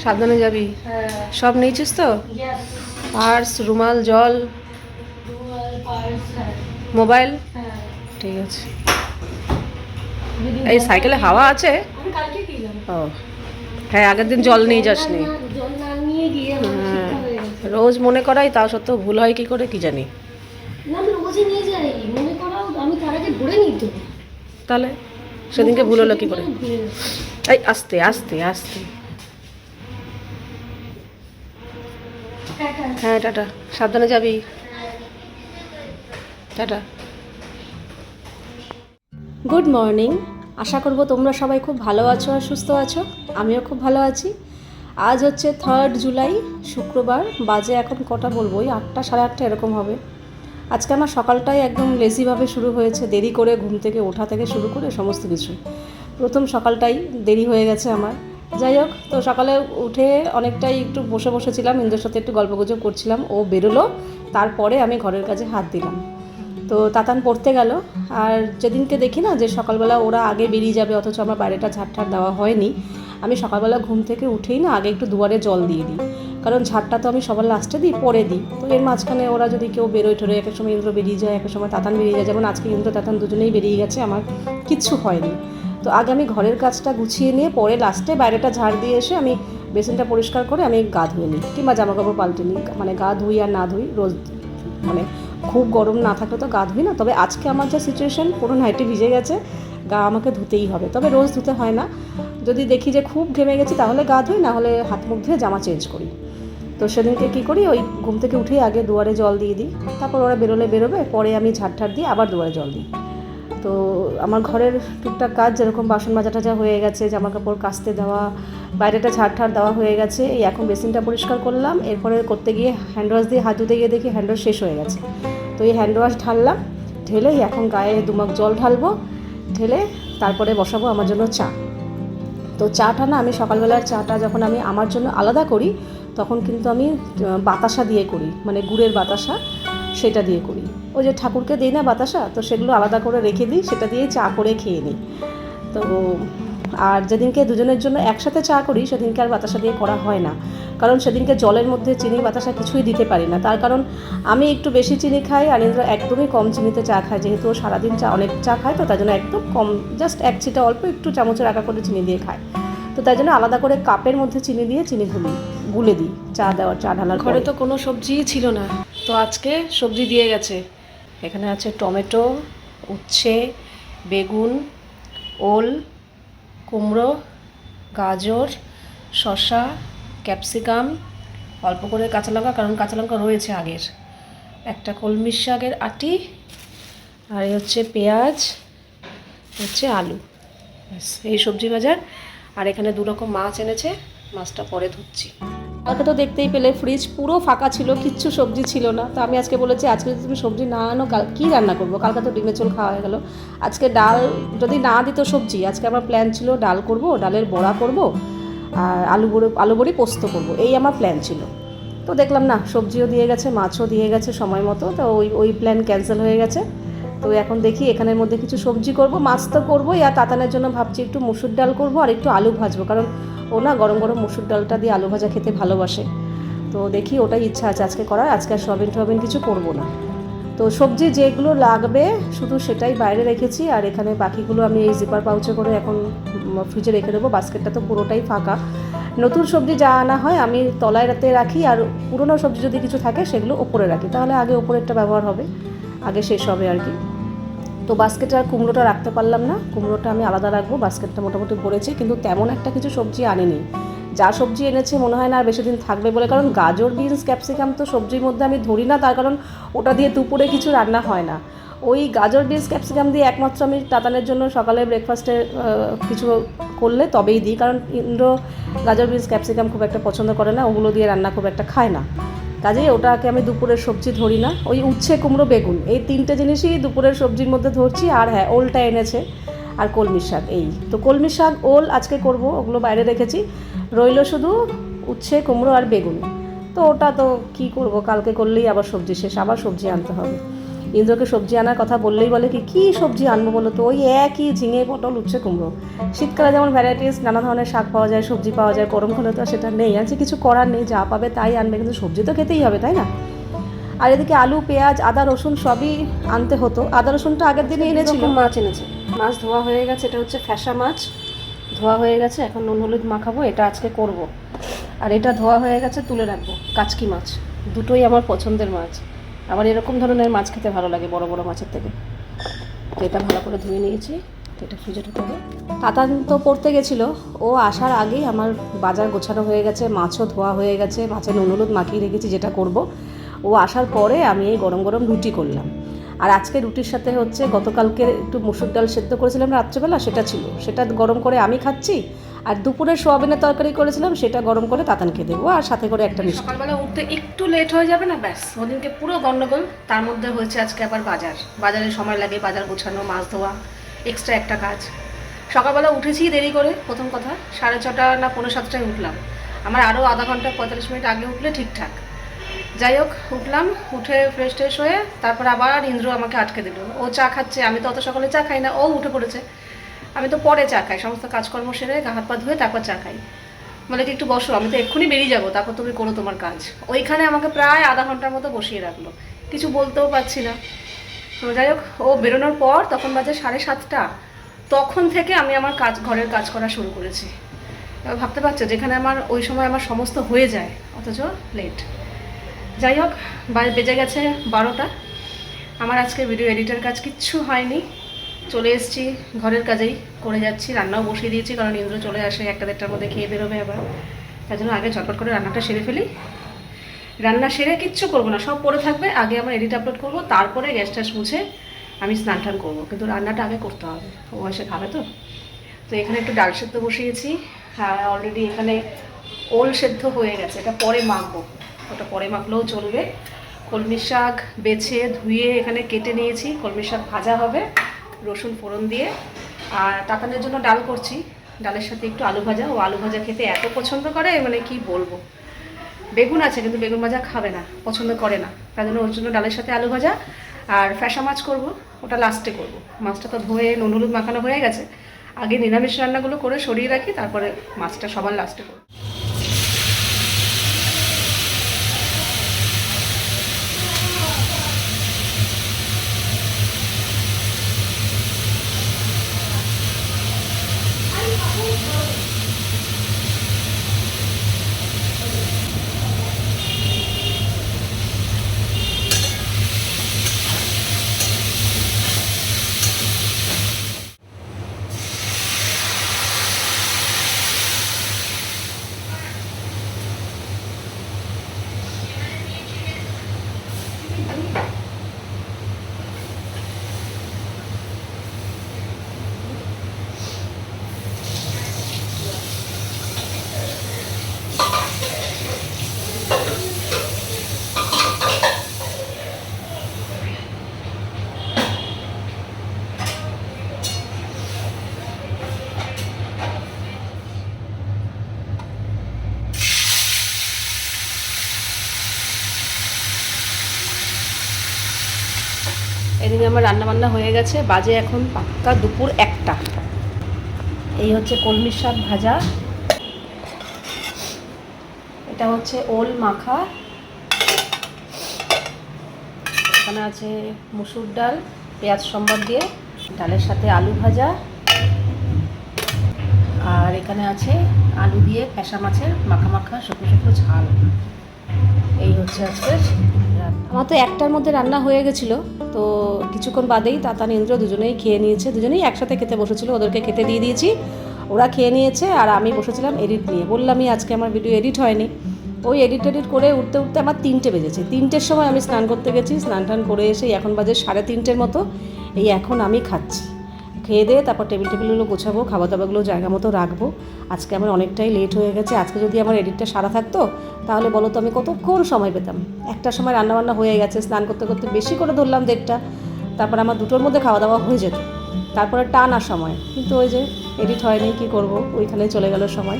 সাবধানে যাবি। সব নিয়েছিস তো? পার্স, রুমাল, জল, মোবাইল? ঠিক আছে। এই সাইকেলে হাওয়া আছে? ও হ্যাঁ, আগের দিন জল নিয়ে যাসনি। হ্যাঁ, রোজ মনে করাই, তাও সত্ত্বেও ভুল হয় কি করে কি জানি। তাহলে সেদিনকে ভুল হলো কি করে? এই আস্তে আস্তে আস্তে। হ্যাঁ টাটা, সাবধানে যাবি। টাটা। Good morning. আশা করব তোমরা সবাই খুব ভালো আছো আর সুস্থ আছো। আমিও খুব ভালো আছি। আজ হচ্ছে 3 জুলাই, শুক্রবার। বাজে এখন কটা বলবো, ওই 8টা, সাড়ে 8টা এরকম হবে। আজকে আমার সকালটাই একদম লেজিভাবে শুরু হয়েছে, দেরি করে ঘুম থেকে ওঠা থেকে শুরু করে সমস্ত কিছু। প্রথম সকালটাই দেরি হয়ে গেছে আমার। যাই হোক, তো সকালে উঠে অনেকটাই একটু বসে বসেছিলাম, ইন্দ্রের সাথে একটু গল্পগুজব করছিলাম। ও বেরোলো, তারপরে আমি ঘরের কাজে হাত দিলাম। তো তাতান পড়তে গেল। আর যেদিনকে দেখি না যে সকালবেলা ওরা আগে বেরিয়ে যাবে, অথচ আমার বাইরেটা ঝাড় দেওয়া হয়নি, আমি সকালবেলা ঘুম থেকে উঠেই না আগে একটু দুয়ারে জল দিয়ে দিই। কারণ ঝাড়টা তো আমি সবার লাস্টে দিই, পরে দিই। তো এর মাঝখানে ওরা যদি কেউ বেরোয় ঠোরে, এক সময় ইন্দ্র বেরিয়ে যায়, এক সময় তাতান বেরিয়ে যায়। যেমন আজকে ইন্দ্র তাতান দুজনেই বেরিয়ে গেছে, আমার কিচ্ছু হয়নি। তো আগে আমি ঘরের কাজটা গুছিয়ে নিয়ে পরে লাস্টে বাইরেটা ঝাড় দিয়ে এসে আমি বেসিনটা পরিষ্কার করে আমি গা ধুয়ে নিই, কিংবা জামাকাপড় পাল্টে নিই। মানে গা ধুই আর না ধুই রোজ, মানে খুব গরম না থাকলে তো গা ধুই না। তবে আজকে আমার যা সিচুয়েশান, পুরো নাইটি ভিজে গেছে, গা আমাকে ধুতেই হবে। তবে রোজ ধুতে হয় না, যদি দেখি যে খুব ঘেমে গেছি তাহলে গা ধুই, না হলে হাত মুখ ধুয়ে জামা চেঞ্জ করি। তো সেদিনকে কী করি, ওই ঘুম থেকে উঠেই আগে দুয়ারে জল দিয়ে দিই। তারপর ওরা বেরোলে বেরোবে, পরে আমি ঝাড় দিয়ে আবার দুয়ারে জল দিই। তো আমার ঘরের টুকটাক কাজ, যেরকম বাসন মাজা টাজা হয়ে গেছে, জামা কাপড় কাচতে দেওয়া, বাইরেটা ঝাড় দেওয়া হয়ে গেছে। এই এখন বেসিনটা পরিষ্কার করলাম। এরপরে করতে গিয়ে হ্যান্ড ওয়াশ দিয়ে হাত ধুতে গিয়ে দেখি হ্যান্ড ওয়াশ শেষ হয়ে গেছে। তো এই হ্যান্ড ওয়াশ ঢাললাম, ঢেলে এখন গায়ে 2 মগ জল ঢালবো, ঢেলে তারপরে বসাবো আমার জন্য চা। তো চাটা না, আমি সকালবেলার চাটা যখন আমি আমার জন্য আলাদা করি, তখন কিন্তু আমি বাতাসা দিয়ে করি, মানে গুড়ের বাতাসা, সেটা দিয়ে করি। ওই যে ঠাকুরকে দিই না বাতাসা, তো সেগুলো আলাদা করে রেখে দিই, সেটা দিয়ে চা করে খেয়ে নিই। তো আর যেদিনকে দুজনের জন্য একসাথে চা করি, সেদিনকে আর বাতাসা দিয়ে করা হয় না। কারণ সেদিনকে জলের মধ্যে চিনি বাতাসা কিছুই দিতে পারি না। তার কারণ আমি একটু বেশি চিনি খাই, আর ইন্দ্র একদমই কম চিনিতে চা খায়। যেহেতু ও সারাদিন অনেক চা খায়, তো তার জন্য একদম কম, জাস্ট 1 চিটা অল্প একটু চামচের আঁকা করে চিনি দিয়ে খায়। তো তাই জন্য আলাদা করে কাপের মধ্যে চিনি দিয়ে চিনি গুলে দিই চা ঢালার। ঘরে তো কোনো সবজিই ছিল না, তো আজকে সবজি দিয়ে গেছে। এখানে আছে টমেটো, উচ্ছে, বেগুন, ওল, কুমড়ো, গাজর, শসা, ক্যাপসিকাম, অল্প করে কাঁচা লঙ্কা, কারণ কাঁচা লঙ্কা রয়েছে আগের, একটা কলমি শাকের আটি, আর এই হচ্ছে পেঁয়াজ, হচ্ছে আলু। এই সবজি বাজার। আর এখানে 2 রকম মাছ এনেছে, মাছটা পরে ধুচ্ছি। কালকে তো দেখতেই পেলে ফ্রিজ পুরো ফাঁকা ছিল, কিচ্ছু সবজি ছিল না। তো আমি আজকে বলেছি, আজকে যদি তুমি সবজি না আনো, কী রান্না করবো? কালকে তো ডিমের ঝোল খাওয়া হয়ে গেলো। আজকে ডাল যদি না দিত সবজি, আজকে আমার প্ল্যান ছিল ডাল করব, ডালের বড়া করব, আর আলু বড়ি পোস্ত করব, এই আমার প্ল্যান ছিল। তো দেখলাম না, সবজিও দিয়ে গেছে, মাছও দিয়ে গেছে সময় মতো, তো ওই প্ল্যান ক্যান্সেল হয়ে গেছে। তো এখন দেখি এখানের মধ্যে কিছু সবজি করব, মাছ তো করবোই, আর তাতানের জন্য ভাবছি একটু মুসুর ডাল করব আর একটু আলু ভাজবো, কারণ ও না গরম গরম মুসুর ডালটা দিয়ে আলু ভাজা খেতে ভালোবাসে। তো দেখি, ওটাই ইচ্ছা আছে আজকে করার। আজকে আর সয়াবিন কিছু করব না। তো সবজি যেগুলো লাগবে শুধু সেটাই বাইরে রেখেছি, আর এখানে বাকিগুলো আমি এই জিপার পাউচে করে এখন ফ্রিজে রেখে দেবো। বাস্কেটটা তো পুরোটাই ফাঁকা। নতুন সবজি যা আনা হয় আমি তলায় রাখি, আর পুরনো সবজি যদি কিছু থাকে সেগুলো ওপরে রাখি, তাহলে আগে ওপরেরটা ব্যবহার হবে, আগে শেষ হবে আর কি। তো বাস্কেটে আর কুমড়োটা রাখতে পারলাম না, কুমড়োটা আমি আলাদা রাখবো। বাস্কেটটা মোটামুটি ভরেছি, কিন্তু তেমন একটা কিছু সবজি আনিনি। যা সবজি এনেছে মনে হয় না আর বেশি দিন থাকবে বলে, কারণ গাজর, বিনস, ক্যাপসিকাম তো সবজির মধ্যে আমি ধরি না, তার কারণ ওটা দিয়ে দুপুরে কিছু রান্না হয় না। ওই গাজর, বিনস, ক্যাপসিকাম দিয়ে একমাত্র আমি তাতানের জন্য সকালে ব্রেকফাস্টে কিছু করলে তবেই দিই, কারণ ইন্দ্র গাজর, বিনস, ক্যাপসিকাম খুব একটা পছন্দ করে না, ওগুলো দিয়ে রান্না খুব একটা খায় না। কাজেই ওটাকে আমি দুপুরের সবজি ধরি না। ওই উচ্ছে, কুমড়ো, বেগুন, এই 3টে জিনিসই দুপুরের সবজির মধ্যে ধরছি। আর হ্যাঁ, ওলটা এনেছে, আর কলমি শাক। এই তো কলমি শাক, ওল আজকে করব, ওগুলো বাইরে রেখেছি। রইল শুধু উচ্ছে, কুমড়ো আর বেগুন। তো ওটা তো কী করব, কালকে করলেই আবার সবজি শেষ, আবার সবজি আনতে হবে। ইন্দ্রকে সবজি আনার কথা বললেই বলে কী সবজি আনবো বলো তো, ওই একই ঝিঙে পটল উচ্ছে কুমড়ো। শীতকালে যেমন ভ্যারাইটিস নানা ধরনের শাক পাওয়া যায়, সবজি পাওয়া যায়, গরমকালে তো সেটা নেই, আছে কিছু করার নেই, যা পাবে তাই আনবে, কিন্তু সবজি তো খেতেই হবে, তাই না? আর এদিকে আলু পেঁয়াজ আদা রসুন সবই আনতে হতো। আদা রসুনটা আগের দিনে এনেছিল। মাছ এনেছে, মাছ ধোয়া হয়ে গেছে, এটা হচ্ছে ফ্যাসা মাছ, ধোয়া হয়ে গেছে, এখন নুন হলুদ মাখাবো, এটা আজকে করব। আর এটা ধোয়া হয়ে গেছে, তুলে রাখবো। কাচকি মাছ, দুটোই আমার পছন্দের মাছ, আমার এরকম ধরনের মাছ খেতে ভালো লাগে বড় বড় মাছের থেকে। তো এটা ভালো করে ধুয়ে নিয়েছি, এটা ফ্রিজে ঢুকাবো। তাতান তো পড়তে গেছিলো, ও আসার আগেই আমার বাজার গোছানো হয়ে গেছে, মাছও ধোয়া হয়ে গেছে, মাছে নুন হলুদ মাখিয়ে রেখেছি যেটা করব। ও আসার পরে আমি এই গরম গরম রুটি করলাম। আর আজকে রুটির সাথে হচ্ছে গতকালকে একটু মুসুর ডাল সেদ্ধ করেছিলাম রাত্রেবেলা, সেটা ছিল, সেটা গরম করে আমি খাচ্ছি। আর দুপুরে সোয়াবিনের তরকারি করেছিলাম, সেটা গরম করে তাতানকে দেবো, আর সাথে করে একটা মিষ্টি। সকালবেলা উঠতে একটু লেট হয়ে যাবে না, ব্যাস ওদিনকে পুরো গন্ডগোল। তার মধ্যে হয়েছে আজকে আবার বাজারে সময় লাগে, বাজার গোছানো, মাছ ধোয়া, এক্সট্রা একটা কাজ। সকালবেলা উঠেছি দেরি করে, প্রথম কথা 6:30 না 6:45 উঠলাম। আমার আরও আধা ঘন্টা 45 মিনিট আগে উঠলে ঠিকঠাক। যাই হোক, উঠলাম, উঠে ফ্রেশ ট্রেশ হয়ে তারপর আবার ইন্দ্র আমাকে আটকে দিল। ও চা খাচ্ছে, আমি তো অত সকালে চা খাই না, ও উঠে পড়েছে। আমি তো পরে চা খাই, সমস্ত কাজকর্ম সেরে গা হাত পা ধুয়ে তারপর চা খাই। বলে কি একটু বসো, আমি তো এক্ষুনি বেরিয়ে যাবো, তারপর তুমি করো তোমার কাজ। ওইখানে আমাকে প্রায় আধা ঘন্টার মতো বসিয়ে রাখলো, কিছু বলতেও পারছি না। তো যাই হোক, ও বেরোনোর পর তখন বাজে 7:30, তখন থেকে আমি আমার ঘরের কাজ করা শুরু করেছি। এবার ভাবতে পারছো, যেখানে আমার ওই সময় আমার সমস্ত হয়ে যায়, অথচ লেট। যাই হোক, বেজে গেছে 12টা। আমার আজকে ভিডিও এডিটের কাজ কিচ্ছু হয়নি, চলে এসেছি ঘরের কাজেই করে যাচ্ছি। রান্নাও বসিয়ে দিয়েছি, কারণ ইন্দ্র চলে আসে 1-1:30টার মধ্যে, খেয়ে বেরোবে আবার। তার জন্য আগে ঝটপট করে রান্নাটা সেরে ফেলি। রান্না সেরে কিচ্ছু করবো না, সব পড়ে থাকবে, আগে আমার এডিট আপলোড করবো, তারপরে গ্যাস ট্যাস মুছে আমি স্নান টান করবো, কিন্তু রান্নাটা আগে করতে হবে, ও এসে খাবে তো। তো এখানে একটু ডাল সেদ্ধ বসিয়েছি, আর অলরেডি এখানে ওল সেদ্ধ হয়ে গেছে, এটা পরে মাখবো, ওটা পরে মাখলেও চলবে। কলমি শাক বেছে ধুয়ে এখানে কেটে নিয়েছি, কলমি শাক ভাজা হবে রসুন ফোড়ন দিয়ে। আর তাতানের জন্য ডাল করছি, ডালের সাথে একটু আলু ভাজা, ও আলু ভাজা খেতে এত পছন্দ করে, মানে কি বলবো। বেগুন আছে, কিন্তু বেগুন ভাজা খাবে না, পছন্দ করে না, তার জন্য ওর জন্য ডালের সাথে আলু ভাজা। আর ফ্যাসা মাছ করব, ওটা লাস্টে করব। মাছটা তো ধুয়ে নুন হলুদ মাখানো হয়ে গেছে, আগে নিরামিষ রান্নাগুলো করে সরিয়ে রাখি, তারপরে মাছটা সবার লাস্টে করব। এদিকে আমার রান্নাবান্না হয়ে গেছে, বাজে এখন পাক্কা দুপুর 1টা। এই হচ্ছে কলমি শাক ভাজা, এটা হচ্ছে ওল মাখা, এখানে আছে মুসুর ডাল পেঁয়াজ সম্বার দিয়ে, ডালের সাথে আলু ভাজা, আর এখানে আছে আলু দিয়ে ফ্যাসা মাছের মাখা মাখা শুকনো শুকনো ঝাল। এই হচ্ছে আজকে রান্না। আমার তো 1টার মধ্যে রান্না হয়ে গেছিলো, তো কিছুক্ষণ বাদেই তাতান ইন্দ্র দুজনেই খেয়ে নিয়েছে, দুজনেই একসাথে খেতে বসেছিল, ওদেরকে খেতে দিয়ে দিয়েছি, ওরা খেয়ে নিয়েছে। আর আমি বসেছিলাম এডিট নিয়ে, বললামই আজকে আমার ভিডিও এডিট হয়নি। ওই এডিট করে উঠতে উঠতে আমার 3টে বেজেছে। 3টের সময় আমি স্নান করতে গেছি, স্নান টান করে এসে এখন বাজে 3:30 মতো। এই এখন আমি খাচ্ছি, খেয়ে দিয়ে তারপর টেবিলগুলো গোছাবো, খাবার দাবারগুলো জায়গা মতো রাখবো। আজকে আমার অনেকটাই লেট হয়ে গেছে। আজকে যদি আমার এডিটটা সারা থাকতো, তাহলে বলো তো আমি কতক্ষণ সময় পেতাম। 1টার সময় রান্নাবান্না হয়ে গেছে, স্নান করতে করতে বেশি করে ধরলাম 1:30, তারপর আমার 2টোর মধ্যে খাওয়া দাওয়া হয়ে যেত, তারপরে টানা সময়। কিন্তু ওই যে এডিট হয়নি, কী করবো, ওইখানেই চলে গেল সময়।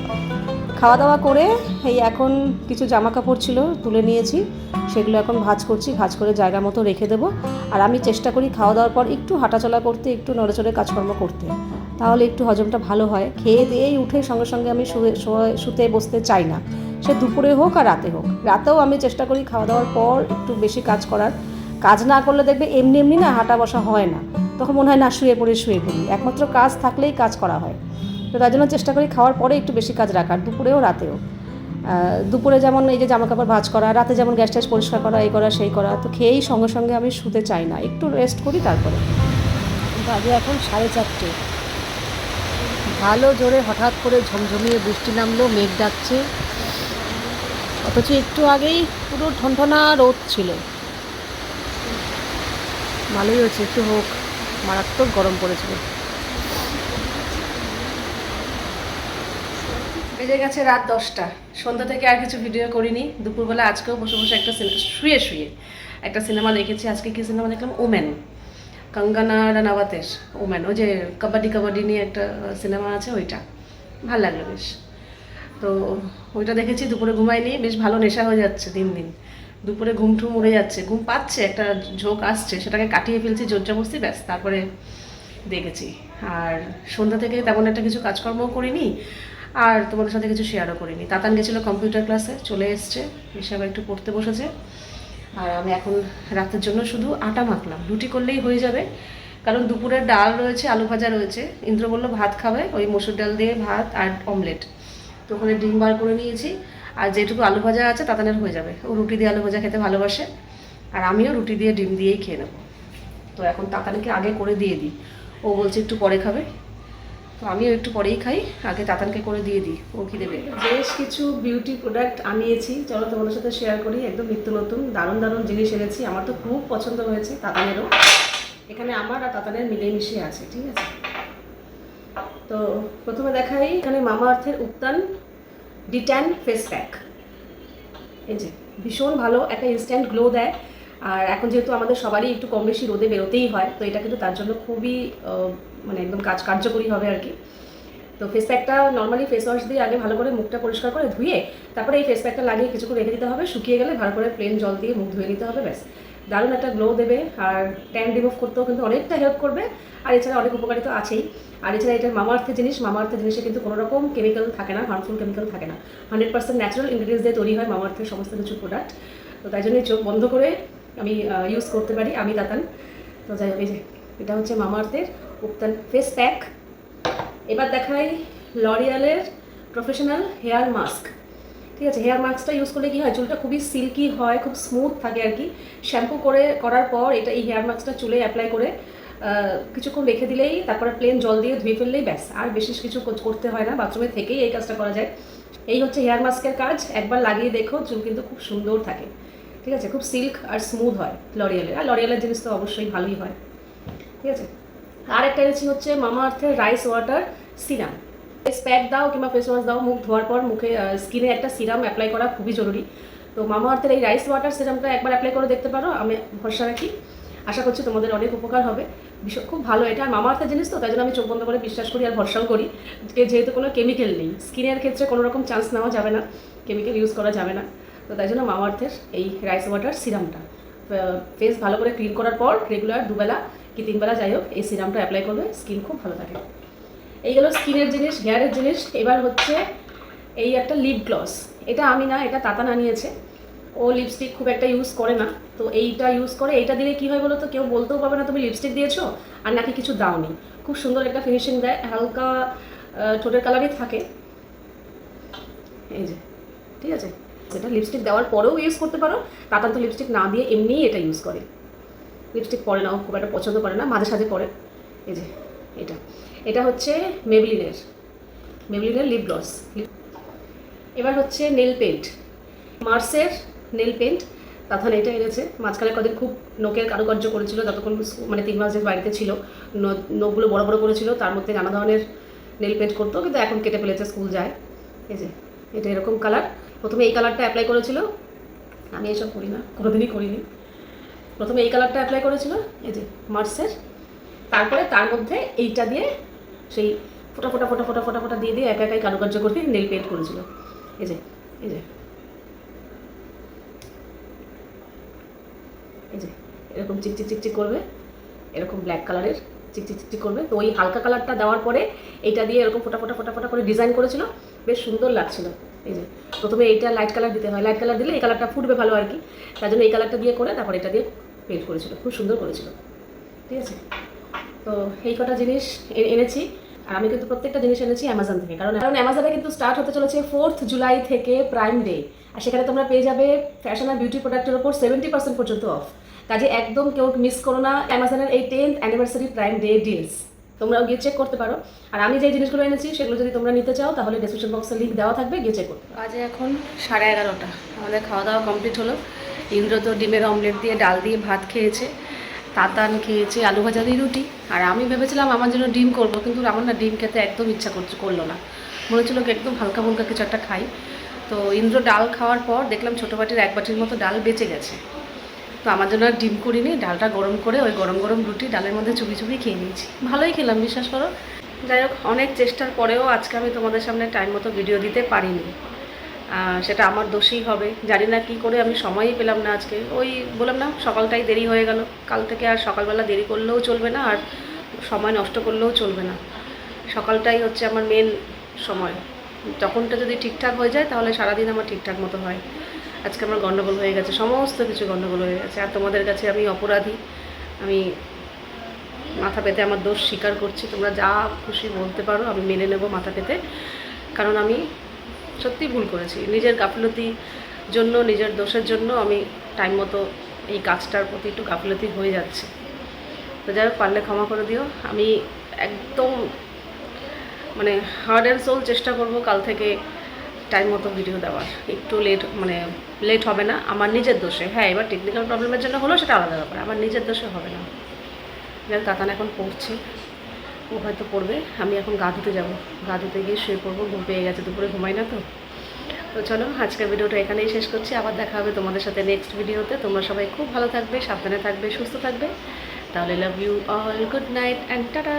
খাওয়া দাওয়া করে এই এখন কিছু জামা কাপড় ছিল তুলে নিয়েছি, সেগুলো এখন ভাঁজ করছি, ভাঁজ করে জায়গা মতো রেখে দেবো। আর আমি চেষ্টা করি খাওয়া দাওয়ার পর একটু হাঁটাচলা করতে, একটু নড়েচড়ে কাজকর্ম করতে, তাহলে একটু হজমটা ভালো হয়। খেয়ে দিয়েই উঠে সঙ্গে সঙ্গে আমি শুতে বসতে চাই না, সে দুপুরে হোক আর রাতে হোক। রাতেও আমি চেষ্টা করি খাওয়া দাওয়ার পর একটু বেশি কাজ করার। কাজ না করলে দেখবে এমনি এমনি না হাঁটা বসা হয় না, তখন মনে হয় না শুয়ে পড়ি। একমাত্র কাজ থাকলেই কাজ করা হয়। তো তার জন্য চেষ্টা করি খাওয়ার পরে একটু বেশি কাজ রাখার, দুপুরেও রাতেও। দুপুরে যেমন এই যে জামাকাপড় ভাঁজ করা, রাতে যেমন গ্যাস ট্যাস পরিষ্কার করা, এই করা সেই করা। তো খেয়েই সঙ্গে সঙ্গে আমি শুতে চাই না, একটু রেস্ট করি তারপরে। বাজে এখন 4:30। ভালো জোরে হঠাৎ করে ঝমঝমিয়ে বৃষ্টি নামলো, মেঘ ডাকছে, অথচ একটু আগেই পুরো ঠনঠনা রোদ ছিল। ভালোই হচ্ছে একটু হোক, মারাত্মক গরম পড়েছিল। বেজে গেছে রাত 10টা। সন্ধ্যা থেকে আর কিছু ভিডিও করিনি। দুপুরবেলা আজকেও বসে বসে শুয়ে একটা সিনেমা দেখেছি। আজকে কি সিনেমা দেখলাম? ওমেন, কঙ্গনা রানাওয়াতের ওমেন। ওই যে কাবাডি নিয়ে একটা সিনেমা আছে, ওইটা ভাল লাগলো বেশ। তো ওইটা দেখেছি, দুপুরে ঘুমাইনি, বেশ ভালো নেশা হয়ে যাচ্ছে দিন দিন। দুপুরে ঘুম ঠুম উড়ে যাচ্ছে, ঘুম পাচ্ছে, একটা ঝোঁক আসছে, সেটাকে কাটিয়ে ফেলছি জোর জবরদস্তি, ব্যাস তারপরে দেখেছি। আর সন্ধ্যা থেকে তেমন একটা কিছু কাজকর্মও করিনি, আর তোমাদের সাথে কিছু শেয়ারও করিনি। তাতান গেছিলো কম্পিউটার ক্লাসে, চলে এসছে, এসে আবার একটু পড়তে বসেছে। আর আমি এখন রাতের জন্য শুধু আটা মাখলাম, রুটি করলেই হয়ে যাবে, কারণ দুপুরের ডাল রয়েছে, আলু ভাজা রয়েছে। ইন্দ্র বললো ভাত খাবে, ওই মসুর ডাল দিয়ে ভাত আর অমলেট। তো ওখানে ডিম বার করে নিয়েছি, আর যেটুকু আলু ভাজা আছে তাতানের হয়ে যাবে। ও রুটি দিয়ে আলু ভাজা খেতে ভালোবাসে, আর আমিও রুটি দিয়ে ডিম দিয়েই খেয়ে নেবো। তো এখন তাতানকে আগে করে দিয়ে দিই, ও বলছে একটু পরে খাবে, তো আমিও একটু পরেই খাই, আগে তাতানকে করে দিয়ে দিই, ও কি দেবে। বেশ কিছু বিউটি প্রোডাক্ট আনিয়েছি, চলো তোমাদের সাথে শেয়ার করি। একদম নিত্য নতুন দারুণ দারুণ জিনিস এনেছি, আমার তো খুব পছন্দ হয়েছে, তাতানেরও। এখানে আমার আর তাতানের মিলেমিশে আছে, ঠিক আছে। তো প্রথমে দেখাই, এখানে মামা আর্থের উত্তান ডিট্যান ফেস প্যাক। এই যে ভীষণ ভালো, একটা ইনস্ট্যান্ট গ্লো দেয়। আর এখন যেহেতু আমাদের সবারই একটু কম বেশি রোদে বেরোতেই হয়, তো এটা কিন্তু তার জন্য খুবই মানে একদম কার্যকরী হবে আর কি। তো ফেস প্যাকটা নর্মালি ফেস ওয়াশ দিয়ে আগে ভালো করে মুখটা পরিষ্কার করে ধুয়ে তারপরে এই ফেস প্যাকটা লাগিয়ে কিছুক্ষণ রেখে দিতে হবে, শুকিয়ে গেলে ভালো করে প্লেন জল দিয়ে মুখ ধুয়ে নিতে হবে, ব্যাস। দারুণ একটা গ্লো দেবে, আর ট্যান রিমুভ করতেও কিন্তু অনেকটা হেল্প করবে। আর এছাড়া অনেক উপকারিতা আছেই। আর এছাড়া এটা মামা আর্থের জিনিস, মামা আর্থের জিনিসে কিন্তু কোনো রকম কেমিক্যাল থাকে না, হার্মফুল কেমিক্যাল থাকে না। 100% ন্যাচারাল ইনগ্রিডিয়েন্টস দিয়ে তৈরি হয় মামা আর্থের সমস্ত কিছু প্রোডাক্ট। তো তাই জন্যই চোখ বন্ধ করে আমি ইউজ করতে পারি, আমি তাতান। তো যাই হোক, এই যে এটা হচ্ছে মামা আর্থের উত্তান ফেস প্যাক। এবার দেখাই লরিয়ালের প্রফেশনাল হেয়ার মাস্ক। ঠিক আছে, হেয়ার মাস্কটা ইউজ করলে কী হয়, চুলটা খুবই সিল্কি হয়, খুব স্মুথ থাকে আর কি। শ্যাম্পু করার পর এই হেয়ার মাস্কটা চুলে অ্যাপ্লাই করে কিছুক্ষণ রেখে দিলেই, তারপরে প্লেন জল দিয়ে ধুয়ে ফেললেই ব্যাস, আর বেশি কিছু করতে হয় না, বাথরুমে থেকেই এই কাজটা করা যায়। এই হচ্ছে হেয়ার মাস্কের কাজ, একবার লাগিয়ে দেখো, চুল কিন্তু খুব সুন্দর থাকে। ঠিক আছে, খুব সিল্ক আর স্মুথ হয় লরিয়ালের, আর লরিয়ালের জিনিস তো অবশ্যই ভালোই হয়। ঠিক আছে, আর একটা এনেছি হচ্ছে মামা আর্থের rice water serum. Face pack দাও কিংবা ফেস ওয়াশ দাও, মুখ ধোয়ার পর মুখে স্কিনে একটা সিরাম অ্যাপ্লাই করা খুবই জরুরি। তো মামা আর্থের এই রাইস ওয়াটার সিরামটা একবার অ্যাপ্লাই করে দেখতে পারো, আমি ভরসা রাখি, আশা করছি তোমাদের অনেক উপকার হবে। ভীষণ খুব ভালো এটা, আর মামা আর্থের জিনিস তো তাই জন্য আমি চোখ বন্ধ করে বিশ্বাস করি আর ভরসাও করি, যেহেতু কোনো কেমিক্যাল নেই। স্কিনের ক্ষেত্রে কোনো রকম চান্স নেওয়া যাবে না, কেমিক্যাল ইউজ করা যাবে না। তো তাই জন্য মামা আর্থের এই রাইস ওয়াটার সিরামটা ফেস ভালো করে ক্লিন করার পর রেগুলার 2 বেলা কি 3 বেলা যাই হোক এই সিরামটা অ্যাপ্লাই করবে, স্কিন খুব ভালো থাকে। এইগুলো স্কিনের জিনিস, হেয়ারের জিনিস। এবার হচ্ছে এই একটা লিপ গ্লস, এটা আমি না, এটা তাতান আনিয়েছে। ও লিপস্টিক খুব একটা ইউজ করে না, তো এইটা ইউজ করে। এইটা দিলে কী হয় বলো তো, কেউ বলতেও পাবে না তুমি লিপস্টিক দিয়েছো আর নাকি কিছু দাওনি। খুব সুন্দর একটা ফিনিশিং দেয়, হালকা ঠোঁটের কালারই থাকে। এই যে, ঠিক আছে, সেটা লিপস্টিক দেওয়ার পরেও ইউজ করতে পারো। তাতান তো লিপস্টিক না দিয়ে এমনিই এটা ইউজ করে, লিপস্টিক পরে না, ও খুব একটা পছন্দ করে না, মাঝে সাঝে পরে। এই যে এটা হচ্ছে মেবলিনের লিপ গ্লস। এবার হচ্ছে নেল পেন্ট, মার্সের নেল পেন্ট। তাতান এটা এনেছে, মাঝখানে কদিন খুব নখের কারুকার্য করেছিল, যতক্ষণ মানে 3 মাস যে বাড়িতে ছিল, নখগুলো বড় বড় করেছিল, তার মধ্যে নানা ধরনের নেল পেন্ট করতো, কিন্তু এখন কেটে ফেলেছে, স্কুল যায়। এই যে এটা এরকম কালার, প্রথমে এই কালারটা অ্যাপ্লাই করেছিল, আমি এসব করি না, কোনোদিনই করিনি। প্রথমে এই কালারটা অ্যাপ্লাই করেছিল, এই যে মার্সের, তারপরে তার মধ্যে এইটা দিয়ে সেই ফোটা ফোটা ফোটা ফোটা ফোটা ফোটা দিয়ে একা একাই কারুকার্য করে নেল পেন্ট করেছিল। এই যে এই যে এই যে এরকম চিকচিক চিকচিক করবে, এরকম ব্ল্যাক কালারের চিকচিক চিকচিক করবে। তো ওই হালকা কালারটা দেওয়ার পরে এইটা দিয়ে এরকম ফোটা ফোটা ফোটা ফোটা করে ডিজাইন করেছিল, বেশ সুন্দর লাগছিল। এই যে প্রথমে এইটা লাইট কালার দিতে হয়, লাইট কালার দিলে এই কালারটা ফুটবে ভালো আর কি, তার জন্য এই কালারটা দিয়ে করে তারপর এটা দিয়ে পেন্ট করেছিল, খুব সুন্দর করেছিল। ঠিক আছে, তো এই কটা জিনিস এনেছি। আর আমি কিন্তু প্রত্যেকটা জিনিস এনেছি অ্যামাজন থেকে, কারণ অ্যামাজনে কিন্তু স্টার্ট হতে চলেছে 4th জুলাই থেকে প্রাইম ডে, আর সেখানে তোমরা পেয়ে যাবে ফ্যাশন আর বিউটি প্রোডাক্টের ওপর 70% পর্যন্ত অফ। কাজে একদম কেউ মিস করো না অ্যামাজনের এই 10th anniversary prime day deals, তোমরাও গিয়ে চেক করতে পারো। আর আমি যে জিনিসগুলো এনেছি সেগুলো যদি তোমরা নিতে চাও তাহলে ডেসক্রিপশন বক্সে লিঙ্ক দেওয়া থাকবে, গিয়ে চেক করতে। আজে এখন 11:30, আমাদের খাওয়া দাওয়া কমপ্লিট হলো। ইন্দ্র তো ডিমের অমলেট দিয়ে ডাল দিয়ে ভাত খেয়েছে, তাতান খেয়েছে আলু ভাজা দিয়ে রুটি। আর আমি ভেবেছিলাম আমার জন্য ডিম করব, কিন্তু আমার না ডিম খেতে একদম ইচ্ছা করলো না, মনে হচ্ছিলো একদম হালকা ফুলকা কিছু একটা খাই। তো ইন্দ্র ডাল খাওয়ার পর দেখলাম ছোটো বাটির 1 বাটির মতো ডাল বেঁচে গেছে, তো আমার জন্য আর ডিম করিনি, ডালটা গরম করে ওই গরম গরম রুটি ডালের মধ্যে চুপি চুপি খেয়ে নিয়েছি, ভালোই খেলাম বিশ্বাস করো। যাই হোক, অনেক চেষ্টার পরেও আজকে আমি তোমাদের সামনে টাইম মতো ভিডিও দিতে পারিনি, সেটা আমার দোষই হবে। জানি না কি করে আমি সময়ই পেলাম না আজকে। ওই বললাম না, সকালটাই দেরি হয়ে গেল। কাল থেকে আর সকালবেলা দেরি করলেও চলবে না, আর সময় নষ্ট করলেও চলবে না। সকালটাই হচ্ছে আমার মেন সময়, তখনটা যদি ঠিকঠাক হয়ে যায় তাহলে সারাদিন আমার ঠিকঠাক মতো হয়। আজকে আমার গণ্ডগোল হয়ে গেছে, সমস্ত কিছু গণ্ডগোল হয়ে গেছে। আর তোমাদের কাছে আমি অপরাধী, আমি মাথা পেতে আমার দোষ স্বীকার করছি। তোমরা যা খুশি বলতে পারো, আমি মেনে নেব মাথা পেতে, কারণ আমি সত্যি ভুল করেছি। নিজের গাফিলতির জন্য, নিজের দোষের জন্য আমি টাইম মতো এই কাজটার প্রতি একটু গাফিলতি হয়ে যাচ্ছে। তো যাই হোক, পারলে ক্ষমা করে দিও। আমি একদম মানে হার্ড অ্যান্ড সোল চেষ্টা করব কাল থেকে টাইম মতো ভিডিও দেওয়ার। একটু লেট হবে না, আমার নিজের দোষে। হ্যাঁ, এবার টেকনিক্যাল প্রবলেমের জন্য হলো, সেটা আলাদা ব্যাপার, আমার নিজের দোষে হবে না। যার কাকান এখন পড়ছে, ও হয়তো পড়বে। আমি এখন গা ধুতে যাবো, গা ধুতে গিয়ে শুয়ে পড়বো, ঘুম পেয়ে গেছে, দুপুরে ঘুমাই না তো। তো চলো, আজকের ভিডিওটা এখানেই শেষ করছি। আবার দেখা হবে তোমাদের সাথে নেক্সট ভিডিওতে। তোমরা সবাই খুব ভালো থাকবে, সাবধানে থাকবে, সুস্থ থাকবে। তাহলে love you all, good night and tata.